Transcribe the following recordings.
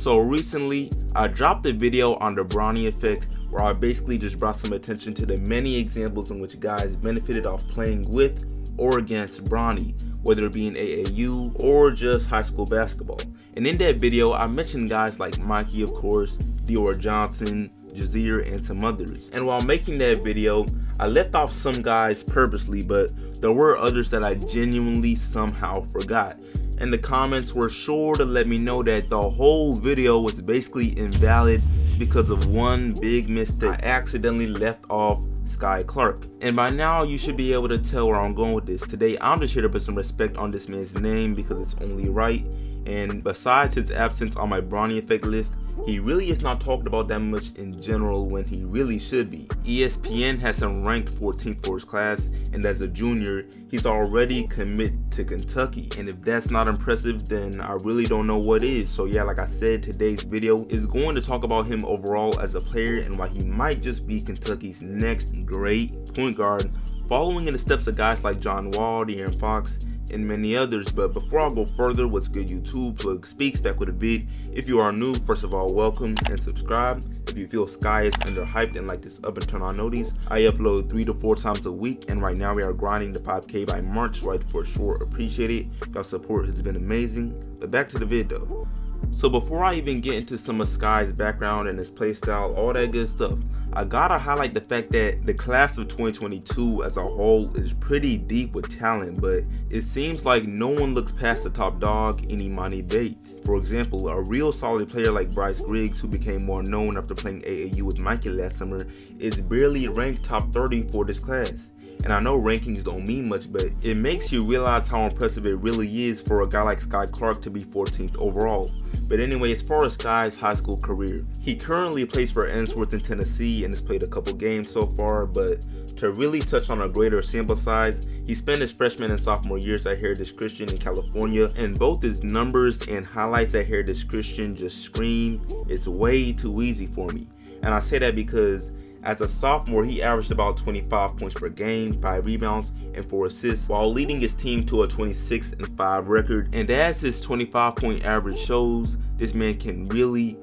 So recently, I dropped a video on the Bronny effect where I basically just brought some attention to the many examples in which guys benefited off playing with or against Bronny, whether it be in AAU or just high school basketball. And in that video, I mentioned guys like Mikey, of course, Dior Johnson, Jazeer, and some others. And while making that video, I left off some guys purposely, but there were others that I genuinely somehow forgot. And the comments were sure to let me know that the whole video was basically invalid because of one big mistake. I accidentally left off Sky Clark. And by now you should be able to tell where I'm going with this. Today I'm just here to put some respect on this man's name because it's only right. And besides his absence on my Bronny effect list, he really is not talked about that much in general when he really should be. ESPN has him ranked 14th for his class, and as a junior, he's already committed to Kentucky. And if that's not impressive, then I really don't know what is. So yeah, like I said, today's video is going to talk about him overall as a player and why he might just be Kentucky's next great point guard, following in the steps of guys like John Wall, De'Aaron Fox, and many others. But before I go further, what's good YouTube? Plug Speaks back with a vid. If you are new, first of all, welcome and subscribe. If you feel Sky is underhyped and like this up and turn on notice, I upload 3 to 4 times a week, and right now we are grinding to 5K by March, so I for sure appreciate it. Y'all support has been amazing. But back to the vid though. So before I even get into some of Sky's background and his playstyle, all that good stuff, I gotta highlight the fact that the class of 2022 as a whole is pretty deep with talent, but it seems like no one looks past the top dog, Imani Bates. For example, a real solid player like Bryce Griggs, who became more known after playing AAU with Mikey last summer, is barely ranked top 30 for this class. And I know rankings don't mean much, but it makes you realize how impressive it really is for a guy like Sky Clark to be 14th overall. But anyway, as far as Sky's high school career, he currently plays for Ensworth in Tennessee and has played a couple games so far, but to really touch on a greater sample size, he spent his freshman and sophomore years at Heritage Christian in California, and both his numbers and highlights at Heritage Christian just scream, it's way too easy for me. And I say that because as a sophomore, he averaged about 25 points per game, 5 rebounds, and 4 assists, while leading his team to a 26-5 record. And as his 25-point average shows, this man can really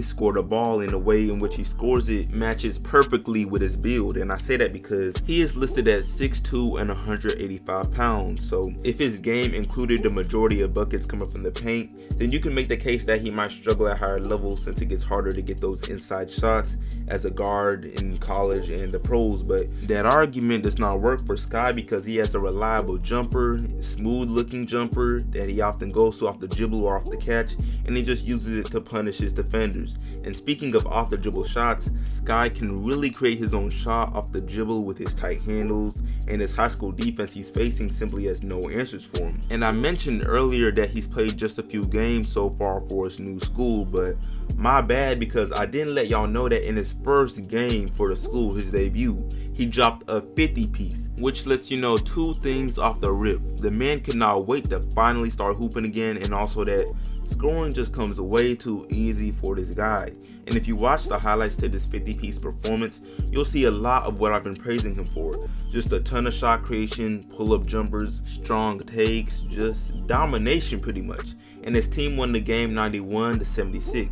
score the ball in a way in which he scores it matches perfectly with his build. And I say that because he is listed at 6'2" and 185 pounds. So if his game included the majority of buckets coming from the paint, then you can make the case that he might struggle at higher levels since it gets harder to get those inside shots as a guard in college and the pros. But that argument does not work for Sky because he has a reliable jumper, smooth looking jumper that he often goes to off the dribble or off the catch, and he just uses it to punish his defenders. And speaking of off the dribble shots, Sky can really create his own shot off the dribble with his tight handles, and his high school defense he's facing simply has no answers for him. And I mentioned earlier that he's played just a few games so far for his new school, but my bad because I didn't let y'all know that in his first game for the school, his debut, he dropped a 50 piece, which lets you know 2 things off the rip. The man cannot wait to finally start hooping again, and also that scoring just comes way too easy for this guy. And if you watch the highlights to this 50-piece performance, you'll see a lot of what I've been praising him for. Just a ton of shot creation, pull-up jumpers, strong takes, just domination pretty much. And his team won the game 91-76.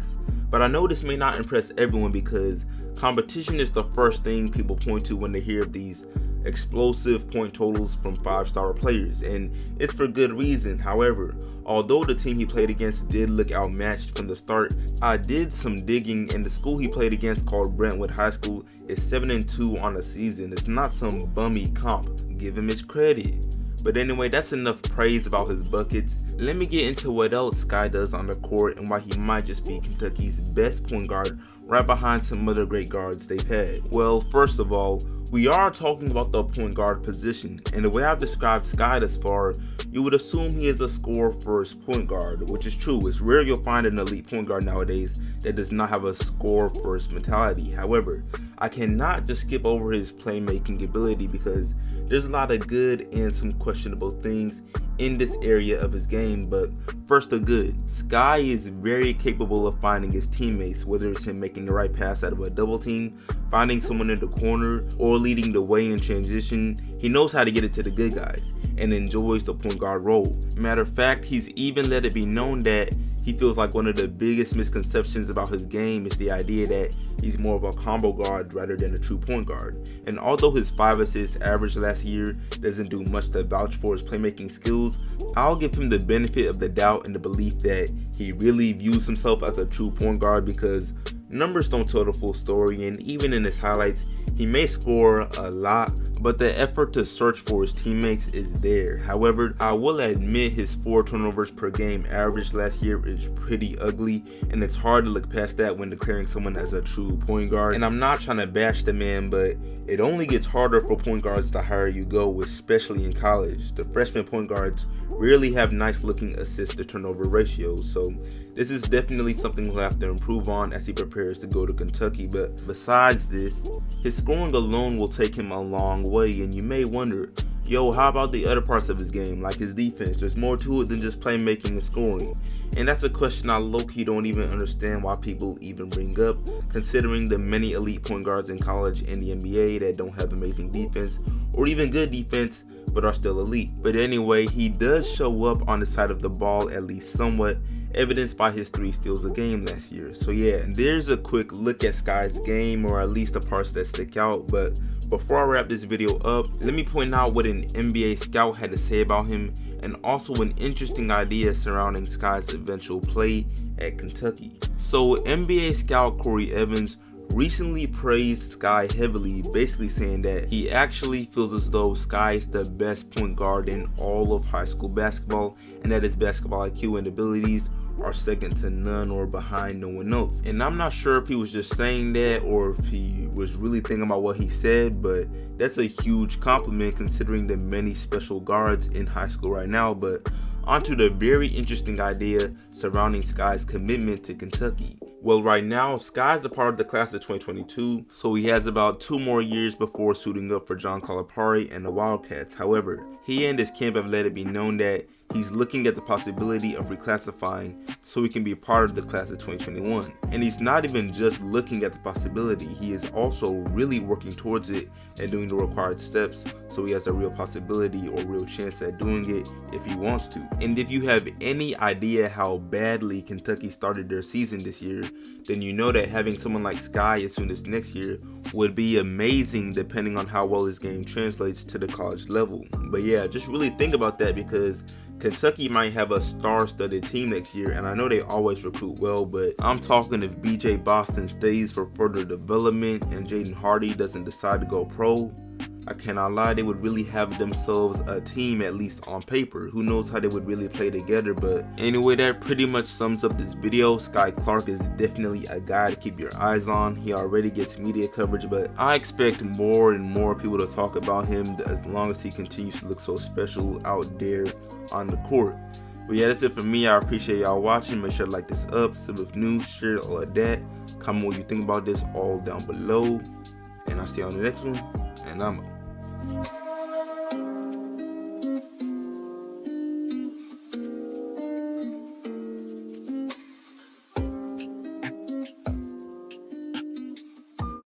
But I know this may not impress everyone because competition is the first thing people point to when they hear of these explosive point totals from 5-star players, and it's for good reason. However, although the team he played against did look outmatched from the start, I did some digging, and the school he played against, called Brentwood High School, is 7-2 on the season. It's not some bummy comp. Give him his credit. But anyway, that's enough praise about his buckets. Let me get into what else Sky does on the court and why he might just be Kentucky's best point guard, right behind some other great guards they've had. Well, first of all, we are talking about the point guard position, and the way I've described Sky thus far, you would assume he is a score-first point guard, which is true. It's rare you'll find an elite point guard nowadays that does not have a score-first mentality. However, I cannot just skip over his playmaking ability because there's a lot of good and some questionable things in this area of his game. But first, the good. Sky is very capable of finding his teammates, whether it's him making the right pass out of a double team, finding someone in the corner, or leading the way in transition. He knows how to get it to the good guys and enjoys the point guard role. Matter of fact, he's even let it be known that he feels like one of the biggest misconceptions about his game is the idea that he's more of a combo guard rather than a true point guard. And although his 5 assists average last year doesn't do much to vouch for his playmaking skills, I'll give him the benefit of the doubt and the belief that he really views himself as a true point guard, because numbers don't tell the full story, and even in his highlights, he may score a lot, but the effort to search for his teammates is there. However, I will admit his 4 turnovers per game average last year is pretty ugly, and it's hard to look past that when declaring someone as a true point guard. And I'm not trying to bash the man, but it only gets harder for point guards the higher you go, especially in college. The freshman point guards rarely have nice looking assist to turnover ratios, so this is definitely something he'll have to improve on as he prepares to go to Kentucky. But besides this, his scoring alone will take him a long way, and you may wonder, yo, how about the other parts of his game, like his defense? There's more to it than just playmaking and scoring. And that's a question I low-key don't even understand why people even bring up, considering the many elite point guards in college and the NBA that don't have amazing defense or even good defense but are still elite. But anyway, he does show up on the side of the ball at least somewhat, evidenced by his 3 steals a game last year. So yeah, there's a quick look at SKYY's game, or at least the parts that stick out. But before I wrap this video up, let me point out what an NBA scout had to say about him, and also an interesting idea surrounding SKYY's eventual play at Kentucky. So NBA scout Corey Evans recently praised SKYY heavily, basically saying that he actually feels as though SKYY is the best point guard in all of high school basketball, and that his basketball IQ and abilities are second to none or behind no one else. And I'm not sure if he was just saying that or if he was really thinking about what he said, but that's a huge compliment considering the many special guards in high school right now. But onto the very interesting idea surrounding SKYY's commitment to Kentucky. Well, right now, SKYY is a part of the class of 2022, so he has about 2 more years before suiting up for John Calipari and the Wildcats. However, he and his camp have let it be known that he's looking at the possibility of reclassifying so he can be part of the class of 2021. And he's not even just looking at the possibility, he is also really working towards it and doing the required steps so he has a real possibility or real chance at doing it if he wants to. And if you have any idea how badly Kentucky started their season this year, then you know that having someone like SKYY as soon as next year would be amazing, depending on how well his game translates to the college level. But yeah, just really think about that, because Kentucky might have a star-studded team next year, and I know they always recruit well, but I'm talking if BJ Boston stays for further development and Jaden Hardy doesn't decide to go pro, I cannot lie, they would really have themselves a team, at least on paper. Who knows how they would really play together. But anyway, that pretty much sums up this video. SKYY Clark is definitely a guy to keep your eyes on. He already gets media coverage, but I expect more and more people to talk about him as long as he continues to look so special out there on the court. But yeah, that's it for me. I appreciate y'all watching. Make sure to like this up, sub if new, share all of that. Comment what you think about this all down below, and I'll see you on the next one, and I'm out.